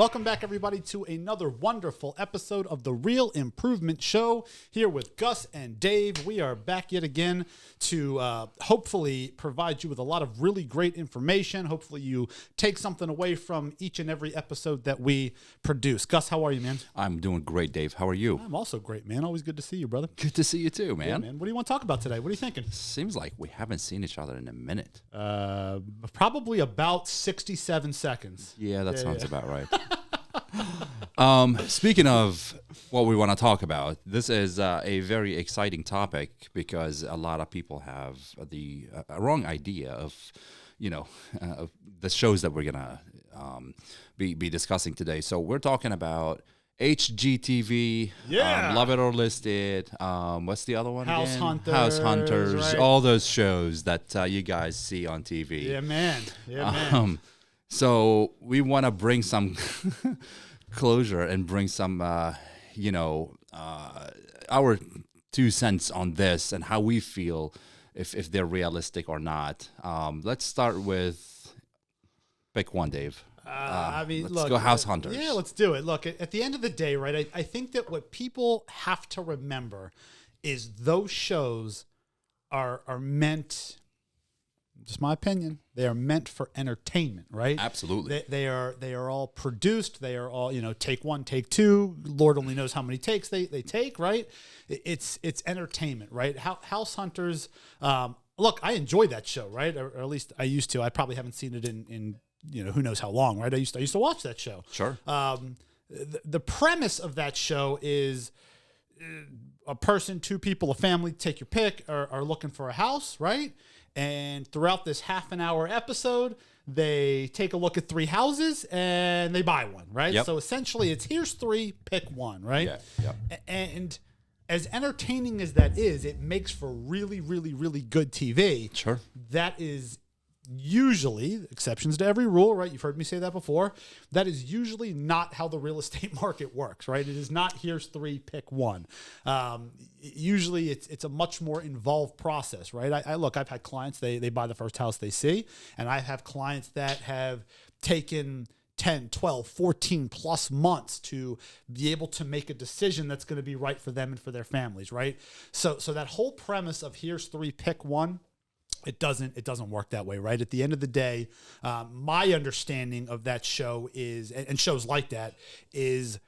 Welcome back, everybody, to another wonderful episode of the Real Improvement Show here with Gus and Dave. We are back yet again to hopefully provide you with a lot of really great information. Hopefully you take something away from each and every episode that we produce. Gus, how are you, man? I'm doing great, Dave. How are you? I'm also great, man. Always good to see you, brother. Good to see you too, man. Yeah, man. What do you want to talk about today? What are you thinking? Seems like we haven't seen each other in a minute. Probably about 67 seconds. Yeah, that sounds about right. Speaking of what we want to talk about, this is a very exciting topic because a lot of people have the wrong idea of, of the shows that we're gonna be discussing today. So we're talking about HGTV, Love It or List It. What's the other one? House again? Hunters. House Hunters. Right. All those shows that you guys see on TV. Yeah, man. Yeah, man. So we want to bring some closure and bring some, our 2 cents on this and how we feel if they're realistic or not. Let's start with pick one, Dave. Let's go House Hunters. Yeah, let's do it. Look, at the end of the day, right, I think that what people have to remember is those shows are meant, just my opinion, they are meant for entertainment, right? Absolutely. They are all produced. They are all, take one, take two. Lord only knows how many takes they take, right? It's entertainment, right? House Hunters, look, I enjoy that show, right? Or at least I used to. I probably haven't seen it in who knows how long, right? I used to watch that show. Sure. The premise of that show is a person, 2 people, a family, take your pick, are looking for a house, right? And throughout this half an hour episode, they take a look at 3 houses and they buy one, right? Yep. So essentially it's here's 3, pick one, right? Yeah. And as entertaining as that is, it makes for really, really, really good TV. Sure. That is usually, exceptions to every rule, right? You've heard me say that before. That is usually not how the real estate market works, right? It is not here's 3, pick one. Usually it's a much more involved process, right? I've had clients, they buy the first house they see, and I have clients that have taken 10, 12, 14 plus months to be able to make a decision that's going to be right for them and for their families, right? So that whole premise of here's 3, pick one, it doesn't work that way, right? At the end of the day, my understanding of that show is, and shows like that, is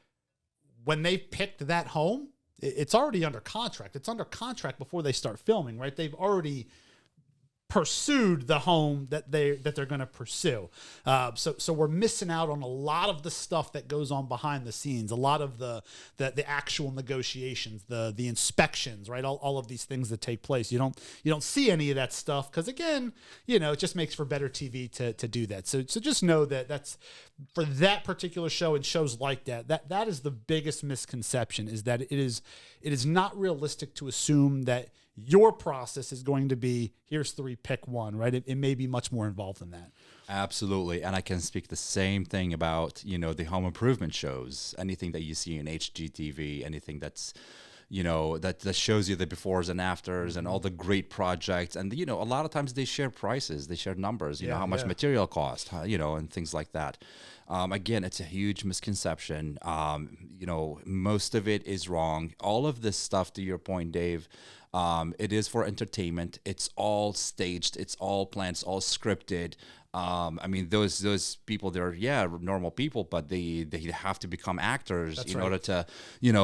when they picked that home, it's already under contract. It's under contract before they start filming, right? They've already pursued the home that they're going to pursue. So we're missing out on a lot of the stuff that goes on behind the scenes, a lot of the actual negotiations, the inspections, right? All of these things that take place. You don't see any of that stuff because, again, it just makes for better TV to do that. So just know that's for that particular show and shows like that is the biggest misconception, is that it is not realistic to assume that your process is going to be here's 3, pick one, right? It may be much more involved than that. Absolutely. And I can speak the same thing about, the home improvement shows, anything that you see in HGTV, anything that's, that shows you the befores and afters and all the great projects. And, a lot of times they share prices, they share numbers, how much material cost, and things like that. Again, it's a huge misconception. Most of it is wrong. All of this stuff, to your point, Dave, it is for entertainment. It's all staged. It's all planned. It's all scripted. Those people, they're normal people, but they have to become actors in order to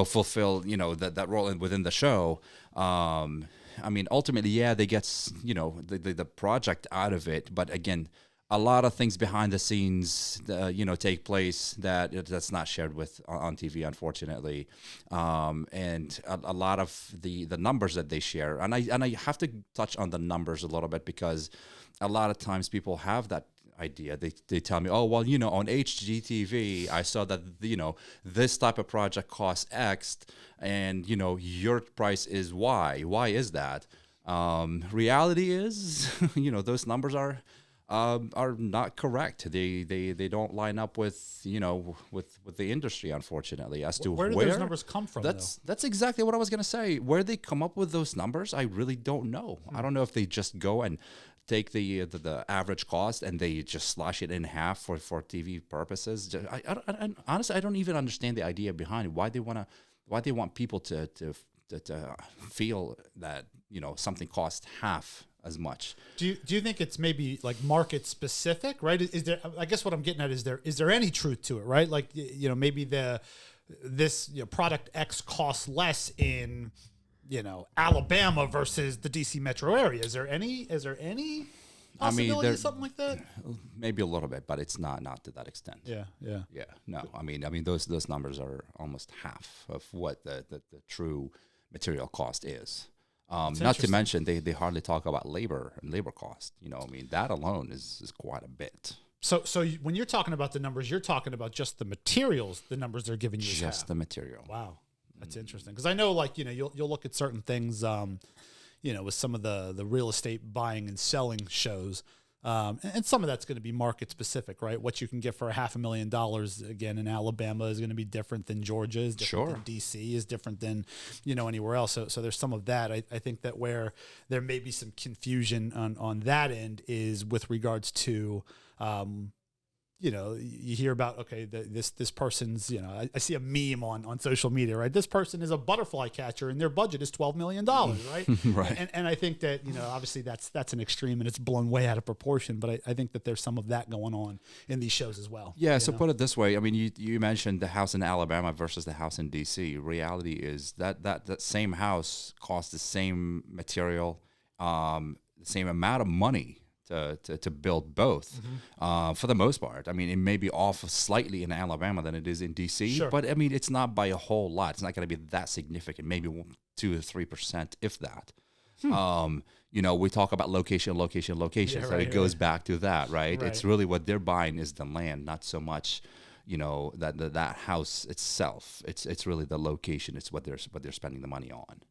fulfill that role within the show. Ultimately, they get the project out of it, but again, a lot of things behind the scenes, take place that's not shared on TV, unfortunately, and a lot of the numbers that they share, and I have to touch on the numbers a little bit because a lot of times people have that idea. They tell me, oh well, on HGTV I saw that this type of project costs X, and your price is Y. Why is that? Reality is, those numbers are not correct. They don't line up with the industry, unfortunately, as to where do those numbers come from. That's exactly what I was going to say. Where they come up with those numbers, I really don't know. I don't know if they just go and take the average cost and they just slash it in half for TV purposes. Honestly, I don't even understand the idea behind it. Why they want people to feel that something costs half as much. Do you think it's maybe like market specific, right? Is there? I guess what I'm getting at is there any truth to it, right? Like maybe this product X costs less in Alabama versus the DC metro area. Is there any possibility of something like that? Maybe a little bit, but it's not to that extent. Yeah. No, I mean those numbers are almost half of what the true material cost is. Not to mention they hardly talk about labor and labor cost. That alone is quite a bit. So when you're talking about the numbers, you're talking about just the materials. The numbers they're giving you, just the material. Wow. That's interesting, because I know, like, you'll look at certain things, with some of the real estate buying and selling shows, and some of that's going to be market specific, right? What you can get for $500,000 again in Alabama is going to be different than Georgia, is different than DC, is different than anywhere else. So there's some of that. I think that where there may be some confusion on that end is with regards to. You hear about, okay, this person's, I see a meme on social media, right? This person is a butterfly catcher and their budget is $12 million, right? Right. And I think that, obviously that's an extreme and it's blown way out of proportion, but I think that there's some of that going on in these shows as well. Yeah. So put it this way. I mean, you mentioned the house in Alabama versus the house in DC. Reality is that same house costs the same material, the same amount of money to build both, for the most part. I mean, it may be off slightly in Alabama than it is in DC, but I mean, it's not by a whole lot. It's not going to be that significant. Maybe 2 to 3%, if that. We talk about location. Yeah, so it goes back to that, right? It's really what they're buying is the land, not so much, that house itself. It's really the location. It's what they're spending the money on.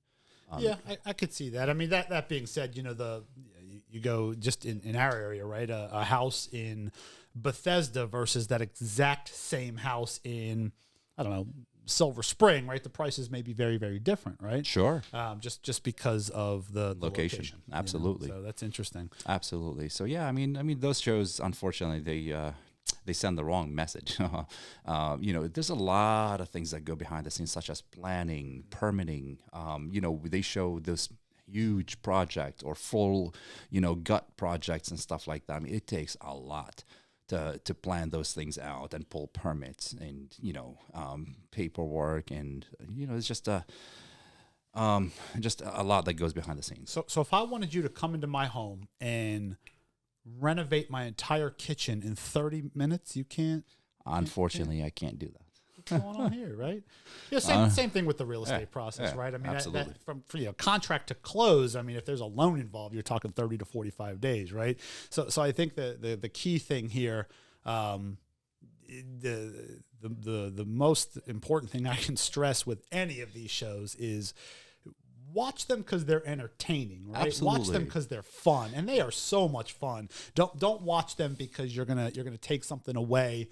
Yeah, I could see that. I mean, that being said, you go just in our area, right? A house in Bethesda versus that exact same house in, I don't know, Silver Spring, right? The prices may be very, very different, right? Sure. Just because of the location. Absolutely. So that's interesting. Absolutely. So yeah, I mean, those shows, unfortunately, they send the wrong message. There's a lot of things that go behind the scenes, such as planning, permitting. They show this huge project or full, gut projects and stuff like that. I mean, it takes a lot to plan those things out and pull permits and, paperwork. And, it's just a lot that goes behind the scenes. So if I wanted you to come into my home and renovate my entire kitchen in 30 minutes, you can't? Unfortunately, I can't do that. What's going on here, right? Yeah, same thing with the real estate process, right? I mean, that from contract to close, I mean, if there's a loan involved, you're talking 30 to 45 days, right? So I think the key thing here, the most important thing I can stress with any of these shows is watch them because they're entertaining, right? Absolutely. Watch them because they're fun, and they are so much fun. Don't watch them because you're gonna take something away,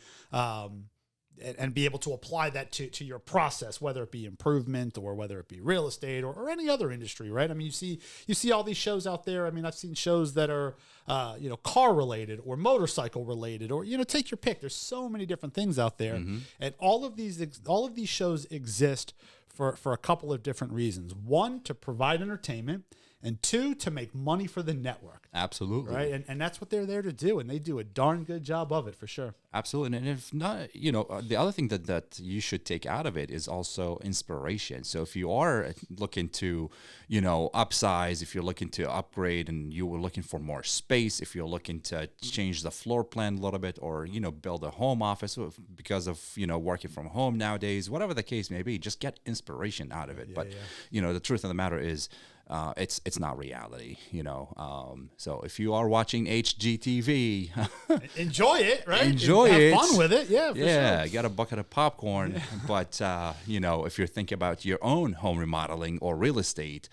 and be able to apply that to your process, whether it be improvement or whether it be real estate or any other industry, right? I mean, you see all these shows out there. I mean, I've seen shows that are car related or motorcycle related, or take your pick. There's so many different things out there, and all of these shows exist for a couple of different reasons. One, to provide entertainment, and two, to make money for the network. Absolutely. Right. And that's what they're there to do. And they do a darn good job of it, for sure. Absolutely. And if not, the other thing that you should take out of it is also inspiration. So if you are looking to, upsize, if you're looking to upgrade and you were looking for more space, if you're looking to change the floor plan a little bit, or, build a home office because of, working from home nowadays, whatever the case may be, just get inspiration out of it. The truth of the matter is, it's not reality, so if you are watching HGTV, enjoy it, right? Enjoy it. Have fun with it. Yeah. For sure. Get a bucket of popcorn. But, if you're thinking about your own home remodeling or real estate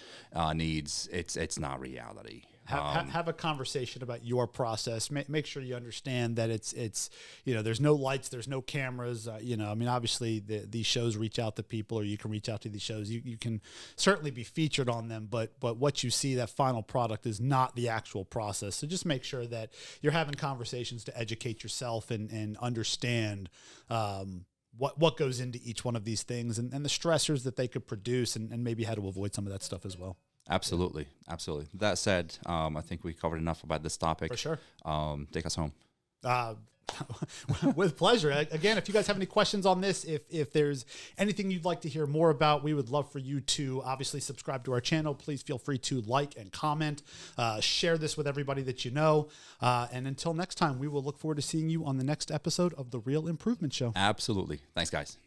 needs, it's not reality. Have a conversation about your process. Make sure you understand that it's there's no lights, there's no cameras. I mean, obviously these shows reach out to people, or you can reach out to these shows. You can certainly be featured on them, but what you see, that final product, is not the actual process. So just make sure that you're having conversations to educate yourself and understand what goes into each one of these things, and the stressors that they could produce, and maybe how to avoid some of that stuff as well. Absolutely. That said, I think we covered enough about this topic. For sure. Take us home. With pleasure. Again, if you guys have any questions on this, if there's anything you'd like to hear more about, we would love for you to obviously subscribe to our channel. Please feel free to like and comment, share this with everybody that you know. And until next time, we will look forward to seeing you on the next episode of The Real Improvement Show. Absolutely. Thanks, guys.